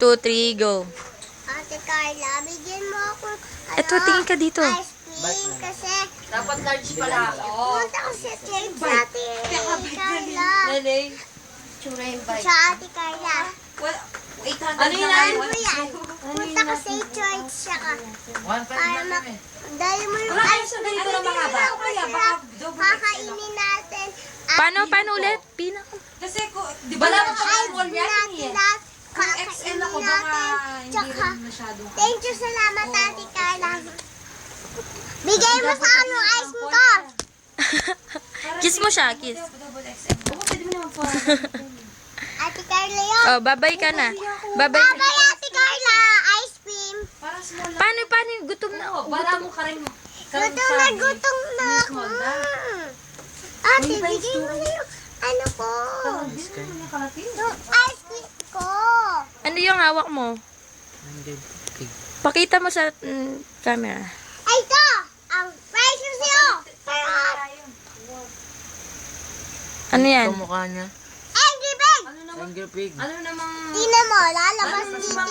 2, 3, go. Ate Carla, bigyan mo ako Eto, tingin ka dito. ice cream kasi Dapat large pala. Oo. punta ko sa church sa Ate Carla. Nanay. Tsura yung bike. Sa Ate Carla. Well, 800 Ano lang. yan? Punta ko sa church saka 1.5 lang kami. dahil mo yung Wala kayo ice sa cream. ganito na mahaba. Kaya baka double Kakainin natin. Paano ulit? Pinaka. Kasi di ba naman kami Ice wall cream yan natin eh. lahat. Kung XL ako baka hindi Tsaka, rin masyadong. thank you, salamat Ate Carla. Bigay mo sa ano ice cream ko. Kiss mo siya, kiss. Double XL. Oo, pwede mo naman po. Ate Carla yun. Oh, babay ka na. Babay. Babay Ate Carla, ice cream. Para small lang. Paano gutom na? Oo, bala mo ka rin. Gutom na gutom na ako. Ate, bigay mo na yung ano ko. Yung ice cream ko. Ano yung hawak mo? Pakita mo sa camera. Ay, ito. Ang price mo sa'yo. Ano yan? Mukha niya. Angry Bird. Ano namang, Angry pig. ano namang Tingnan mo, lalabas dito.